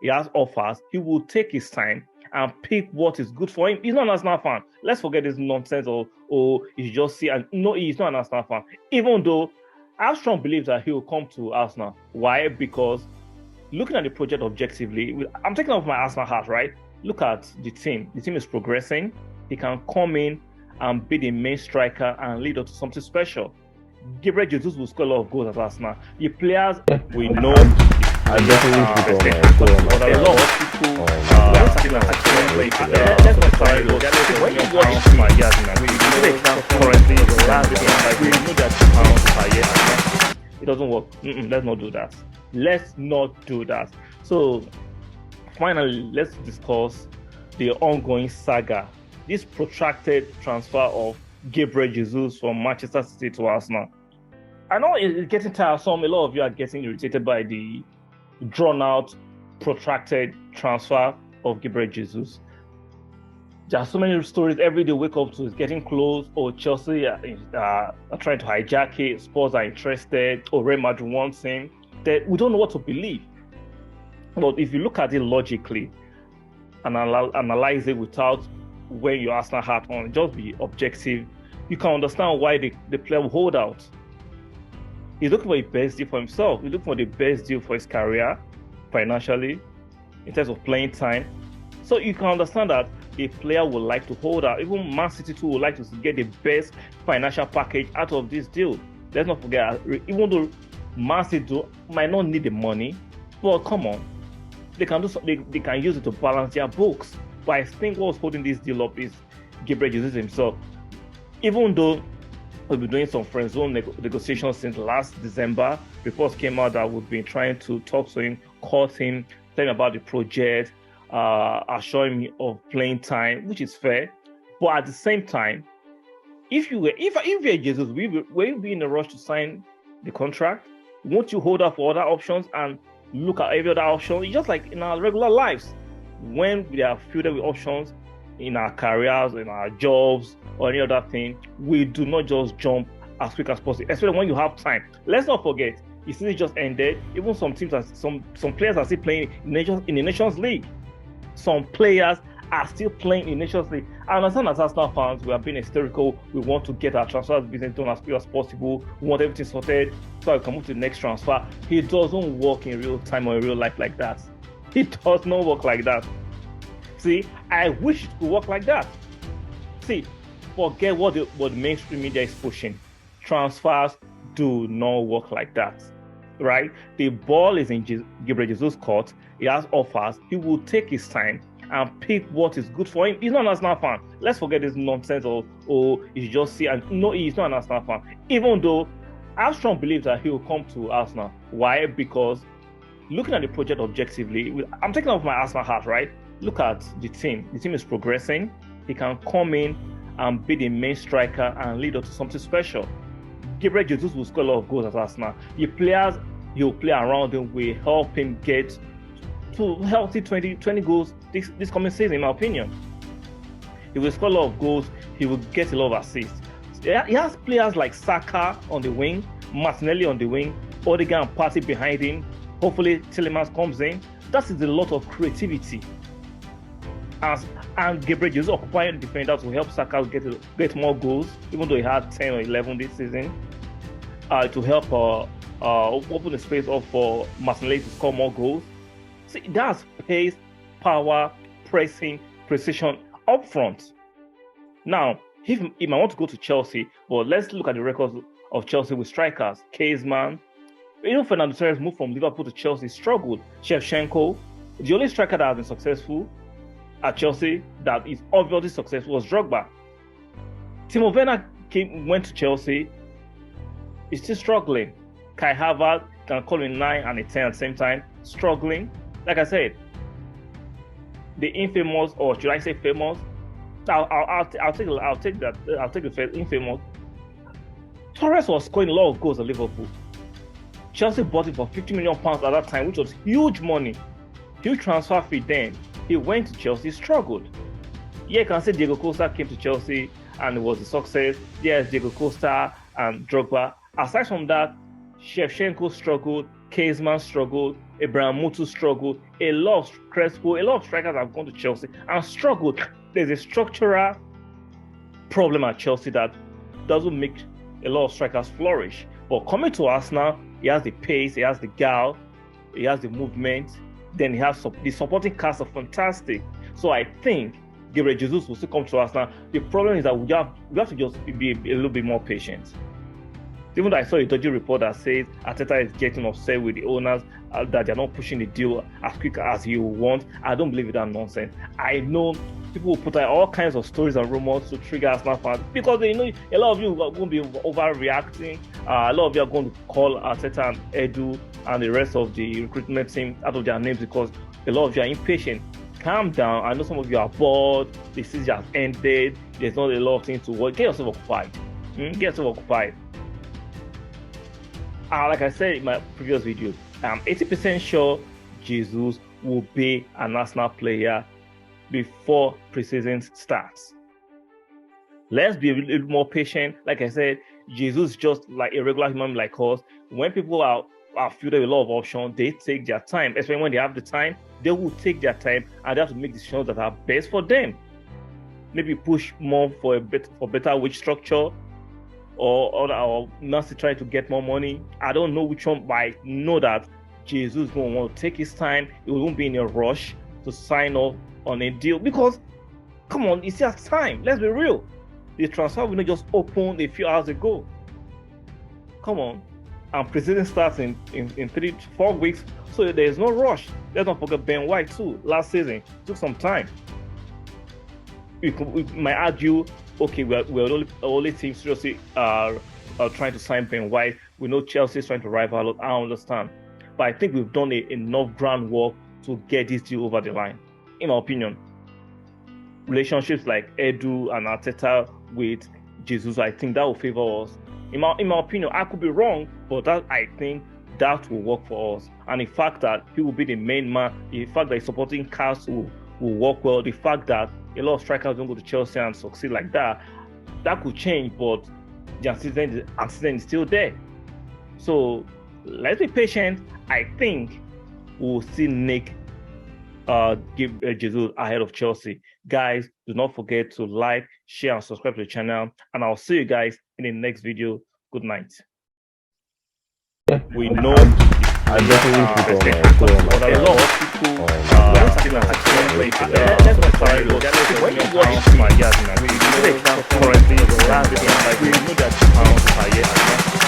he has offers, he will take his time and pick what is good for him. He's not an Arsenal fan. Let's forget this nonsense or you just see, and no, he's not an Arsenal fan. Even though I have strong belief that he will come to Arsenal. Why? Because looking at the project objectively, I'm taking off my Arsenal hat, right? Look at the team. The team is progressing. He can come in and be the main striker and lead us to something special. Gabriel Jesus will score a lot of goals at Arsenal. The players we know. I definitely think a lot of people let's not try to when you watch my years currently we know that pounds per year. It doesn't work. Let's not do that. Let's not do that. So finally, let's discuss the ongoing saga, this protracted transfer of Gabriel Jesus from Manchester City to Arsenal. I know it's getting tiresome. A lot of you are getting irritated by the drawn-out, protracted transfer of Gabriel Jesus. There are so many stories every day. Wake up to it's getting close, or Chelsea are trying to hijack it. Spurs are interested, or Real Madrid wants him. That we don't know what to believe. But if you look at it logically and analyze it without wearing your Arsenal hat on, just be objective, you can understand why the player will hold out. He's looking for the best deal for himself. He's looking for the best deal for his career, financially, in terms of playing time. So you can understand that a player would like to hold out. Even Man City too would like to get the best financial package out of this deal. Let's not forget, even though Man City might not need the money, but come on, they can use it to balance their books. But I think what's holding this deal up is Gabriel Jesus himself. Even though we've been doing some friend zone negotiations since last December, reports came out that we've been trying to talk to him, call him, tell him about the project, assure him of playing time, which is fair. But at the same time, if you're Jesus, will you be in a rush to sign the contract? Won't you hold up for other options and look at every other option? It's just like in our regular lives, when we are filled with options in our careers, in our jobs, or any other thing, we do not just jump as quick as possible, especially when you have time. Let's not forget, the season just ended. Even some teams, some players are still playing in the Nations League. Some players are still playing in Nations League. I understand as Arsenal fans, we are being hysterical. We want to get our transfer business done as quick as possible. We want everything sorted so we can move to the next transfer. It doesn't work in real time or in real life like that. It does not work like that. See, I wish it could work like that. See, forget what the mainstream media is pushing. Transfers do not work like that, right? The ball is in Gabriel Jesus' court. He has offers. He will take his time and pick what is good for him. He's not an Arsenal fan. Let's forget this nonsense or you just see, and no, he's not an Arsenal fan. Even though I have strong belief that he will come to Arsenal. Why? Because looking at the project objectively, I'm taking off my Arsenal hat, right? Look at the team. The team is progressing. He can come in and be the main striker and lead us to something special. Gabriel Jesus will score a lot of goals at Arsenal. The players he'll play around him will help him get to healthy 20 goals this coming season, in my opinion. He will score a lot of goals. He will get a lot of assists. He has players like Saka on the wing, Martinelli on the wing, Odegaard and Partey behind him. Hopefully, Tielemans comes in. That is a lot of creativity. And Gabriel Jesus occupying defenders will help Saka get more goals, even though he had 10 or 11 this season, to help open the space up for Martinelli to score more goals. See, that's pace, power, pressing, precision up front. Now, he might want to go to Chelsea, but let's look at the records of Chelsea with strikers. Caseman, even Fernando Torres moved from Liverpool to Chelsea, struggled. Shevchenko, the only striker that has been successful at Chelsea that is obviously successful was Drogba. Timo Werner went to Chelsea, he's still struggling. Kai Havertz can call him 9 and a 10 at the same time, struggling. Like I said, the infamous, or should I say famous? I'll take the infamous. Torres was scoring a lot of goals at Liverpool. Chelsea bought him for £50 million at that time, which was huge money, huge transfer fee then. He went to Chelsea, struggled. Yeah, you can say Diego Costa came to Chelsea and it was a success. Yes, Diego Costa and Drogba. Aside from that, Shevchenko struggled, Caseman struggled, Abraham Mutu struggled. A lot of strikers have gone to Chelsea and struggled. There's a structural problem at Chelsea that doesn't make a lot of strikers flourish. But coming to Arsenal, he has the pace, he has the guile, he has the movement, then he has the supporting cast are fantastic. So I think Gabriel Jesus will still come to Arsenal. The problem is that we have to just be a little bit more patient. Even though I saw a dodgy report that says Arteta is getting upset with the owners that they're not pushing the deal as quick as he want, I don't believe in that nonsense. I know people will put out all kinds of stories and rumors to trigger Arsenal fans because they know a lot of you are going to be overreacting. A lot of you are going to call Arteta and Edu and the rest of the recruitment team out of their names because a lot of you are impatient. Calm down. I know some of you are bored. The season has ended. There's not a lot of things to work. Get yourself occupied. Get yourself occupied. Like I said in my previous video, I'm 80% sure Jesus will be an Arsenal player before preseason starts. Let's be a little more patient. Like I said, Jesus is just like a regular human like us. When people are filled with a lot of options, they take their time. Especially when they have the time, they will take their time and they have to make decisions that are best for them. Maybe push more for better wage structure, or not to try to get more money. I don't know which one, but I know that Jesus will want to take his time. He won't be in a rush to sign off on a deal because, come on, it's just time. Let's be real. The transfer window just opened a few hours ago. Come on. And preseason starts in 3 to 4 weeks, so there's no rush. Let's not forget Ben White too. Last season took some time. We might argue, okay, we're only team seriously trying to sign Ben White. We know Chelsea is trying to rival. I understand, but I think we've done enough groundwork to get this deal over the line. In my opinion, relationships like Edu and Arteta with Jesus, I think that will favor us. In my opinion, I could be wrong, but I think that will work for us. And the fact that he will be the main man, the fact that his supporting cast will work well, the fact that a lot of strikers don't go to Chelsea and succeed like that could change, but the accident is still there. So let's be patient. I think we'll see Nick give Jesus ahead of Chelsea. Guys, do not forget to like, share, and subscribe to the channel. And I'll see you guys in the next video. Good night. Yeah. We know I definitely think a lot of people let's not try to when you watch my yard, we know that